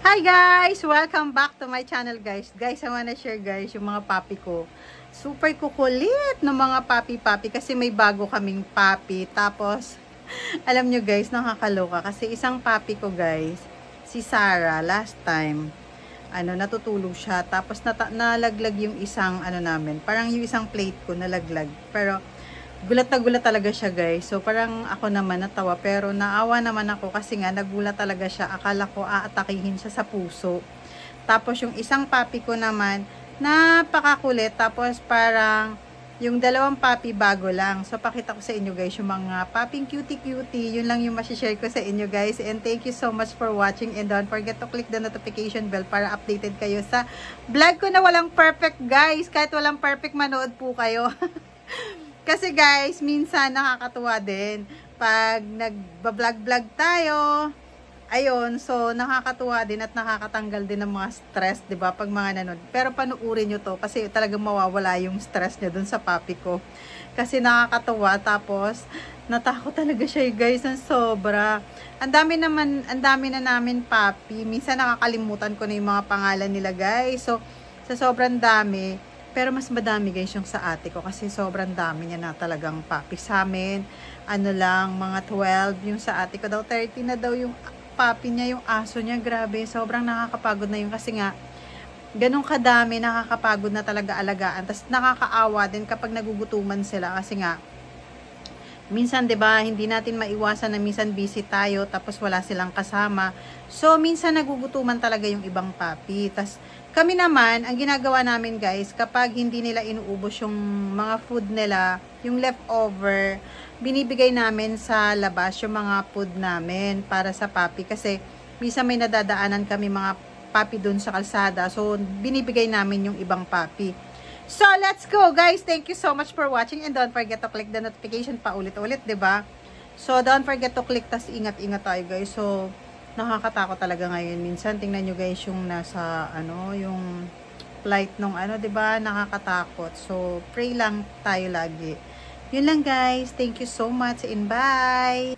Hi guys! Welcome back to my channel guys. Guys, I wanna share guys yung mga papi ko. Super kukulit ng mga papi-papi kasi may bago kaming papi. Tapos, alam nyo guys, nakakaloka kasi isang papi ko guys, si Sarah, last time, natutulog siya. Tapos nalaglag yung isang namin. Parang yung isang plate ko nalaglag. Pero, gulat na gulat talaga siya guys. So parang ako naman natawa pero naawa naman ako kasi nga nagulat talaga siya. Akala ko aatakihin siya sa puso. Tapos yung isang papi ko naman napakakulit. Tapos parang yung dalawang papi bago lang. So pakita ko sa inyo guys yung mga paping cutie-cutie. Yun lang yung masishare ko sa inyo guys. And thank you so much for watching. And don't forget to click the notification bell para updated kayo sa vlog ko na walang perfect guys. Kahit walang perfect manood po kayo. Kasi guys, minsan nakakatuwa din pag nagba-vlog-vlog tayo. Ayun, so nakakatuwa din at nakakatanggal din ng mga stress, 'di ba? Pag mga nanood. Pero panuurin niyo 'to kasi talagang mawawala yung stress niya dun sa papi ko. Kasi nakakatuwa tapos natakot talaga siya, guys, ng sobra. Ang dami na namin papi. Minsan nakakalimutan ko na yung mga pangalan nila, guys. So sa sobrang dami, pero mas madami guys yung sa ate ko kasi sobrang dami niya na talagang papi sa amin. Mga 12. Yung sa ate ko daw 30 na daw yung papi niya, yung aso niya. Grabe, sobrang nakakapagod na yun kasi nga ganun kadami, nakakapagod na talaga alagaan. Tapos nakakaawa din kapag nagugutuman sila kasi nga minsan 'di ba, hindi natin maiwasan na minsan busy tayo tapos wala silang kasama. So minsan nagugutuman talaga yung ibang papi. Tas kami naman, ang ginagawa namin guys, kapag hindi nila inuubos yung mga food nila, yung leftover, binibigay namin sa labas yung mga food namin para sa papi kasi minsan may nadadaanan kami mga papi dun sa kalsada. So binibigay namin yung ibang papi. So, let's go, guys. Thank you so much for watching and don't forget to click the notification pa ulit-ulit, 'di ba? So, don't forget to click, tas ingat-ingat tayo, guys. So, nakakatakot talaga ngayon. Minsan, tingnan nyo, guys, yung nasa, yung flight nung, 'di ba? Nakakatakot. So, pray lang tayo lagi. Yun lang, guys. Thank you so much and bye!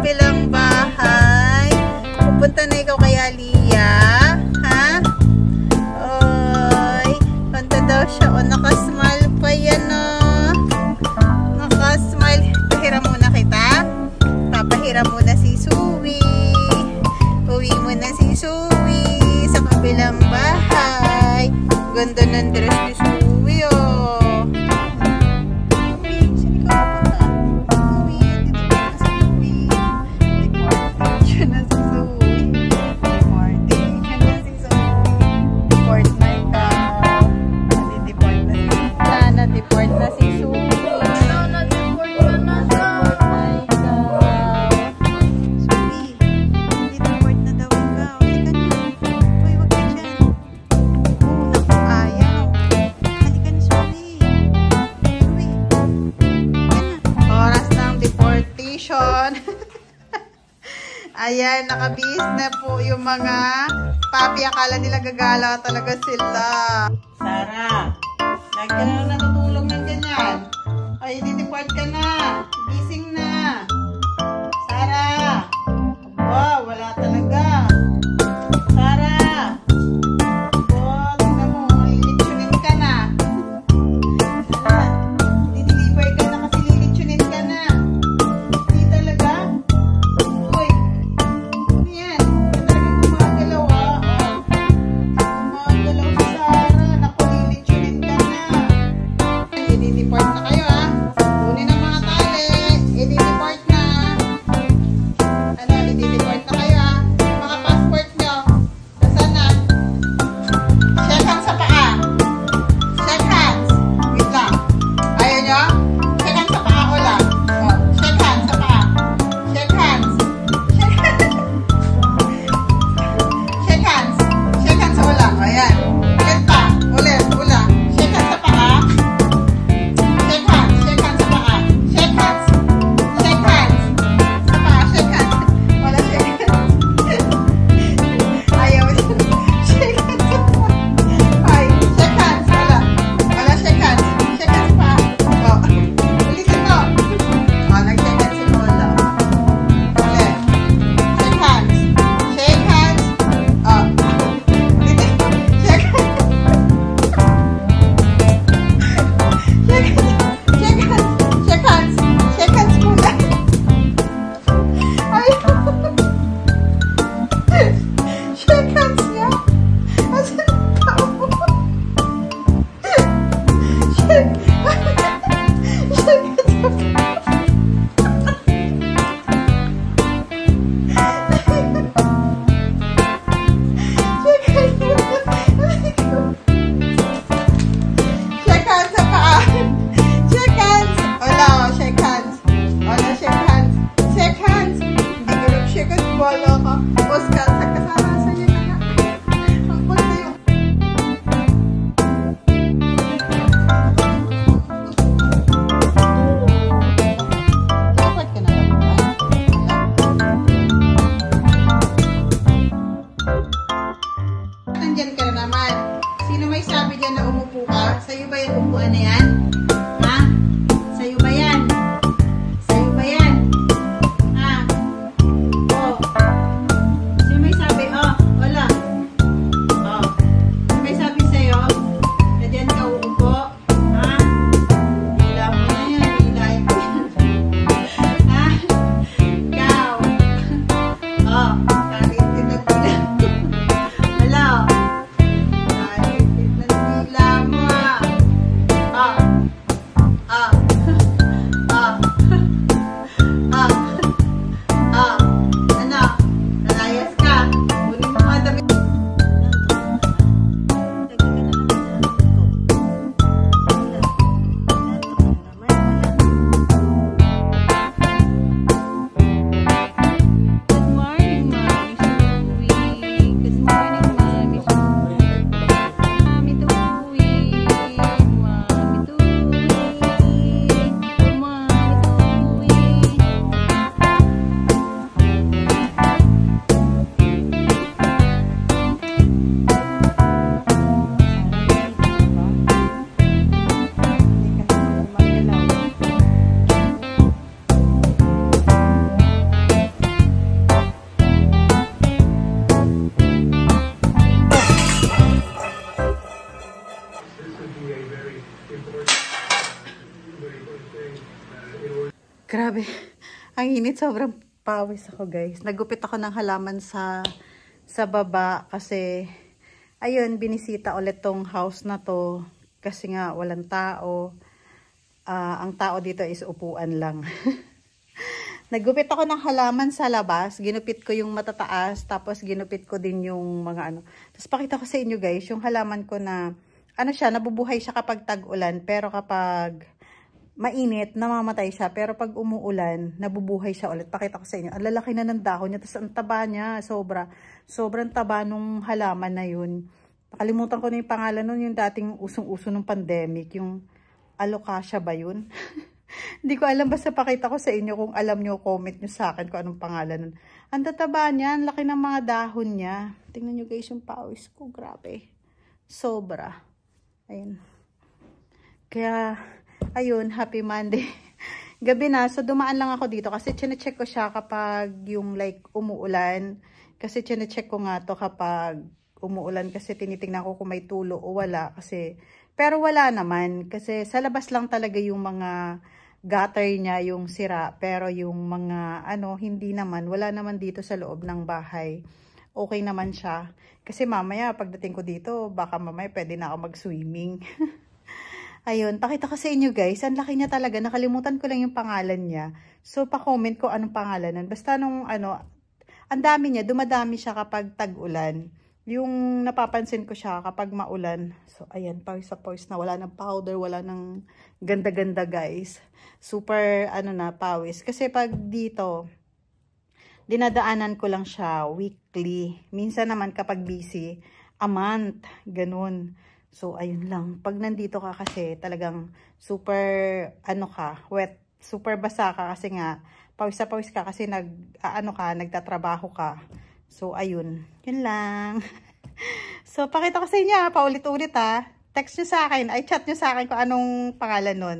kabilang bahay. Pupunta na ikaw kay Aliyah. Suwi sa kabilang bahay. Ganda ng dress ni Suwi, oh. Ayan, nakabihis na po yung mga papi. Akala nila gagala talaga sila. Sarah, lagi ka na natutulog ng ganyan. Ay, dideport ka na. Gising na. Sarah. Wow, wala talaga. Sarah. Wow, tingnan mo. Lilitsunin ka na. Sarah, dideliver ka na kasi lilitsunin ka na. Hindi talaga. Uy. Sa'yo ba yung upuan na yan? Ha? Sa'yo ba yan? Sa'yo ba yan? Ha? Oh. Sino may sabi? Oh, wala. Oh. Sino may sabi sa'yo? Na dyan ka uupo? Ha? Hila mo na yan. Hilahin mo yan. Ha? Ikaw. Oh. Kalit din ang hila. Wala. Kalit din ang hila mo. Grabe, ang init, sobrang pawis ako guys. Nagupit ako ng halaman sa sa baba kasi ayun, binisita ulit tong house na to kasi nga walang tao. Ang tao dito is upuan lang. Naggupit ako ng halaman sa labas. Ginupit ko yung matataas. Tapos ginupit ko din yung mga ano. Tapos pakita ko sa inyo guys. Yung halaman ko na ano siya. Nabubuhay siya kapag tag-ulan. Pero kapag mainit, namamatay siya. Pero pag umuulan, nabubuhay siya ulit. Pakita ko sa inyo. Ang lalaki na ng dahon niya. Tapos ang taba niya. Sobrang taba nung halaman na yun. Nakalimutan ko na yung pangalan nun. Yung dating usong-uso ng pandemic. Yung alocasia ba yun? Hindi ko alam, basta pakita ko sa inyo. Kung alam nyo, comment nyo sa akin kung anong pangalan nun. Ang tataba niya, ang laki ng mga dahon niya. Tingnan nyo guys yung pawis ko, grabe. Sobra. Ayun. Kaya, ayun, happy Monday. Gabi na, so dumaan lang ako dito kasi chinecheck ko siya kapag yung like umuulan. Kasi chinecheck ko nga to kapag umuulan kasi tinitingnan ko kung may tulo o wala. Pero wala naman kasi sa labas lang talaga yung mga gutter niya yung sira, pero yung mga ano, hindi naman, wala naman dito sa loob ng bahay. Okay naman siya. Kasi mamaya, pagdating ko dito, baka mamaya pwede na ako mag-swimming. Ayun, pakita ko sa inyo guys, ang laki niya talaga, nakalimutan ko lang yung pangalan niya. So, pa-comment ko anong pangalan nun. Basta nung ano, ang dami niya, dumadami siya kapag tag-ulan. Yung napapansin ko siya kapag maulan. So, ayan, pawis sa pawis na. Wala ng powder, wala ng ganda-ganda, guys. Super, ano na, pawis. Kasi pag dito, dinadaanan ko lang siya weekly. Minsan naman kapag busy, a month. Ganun. So, ayun lang. Pag nandito ka kasi, talagang super, ano ka, wet. Super basa ka kasi nga, pawis sa pawis ka kasi nagtatrabaho ka. So, ayun. Yun lang. So, pakita ko sa inyo, paulit-ulit ha. Text nyo sa akin, ay chat nyo sa akin kung anong pangalan nun.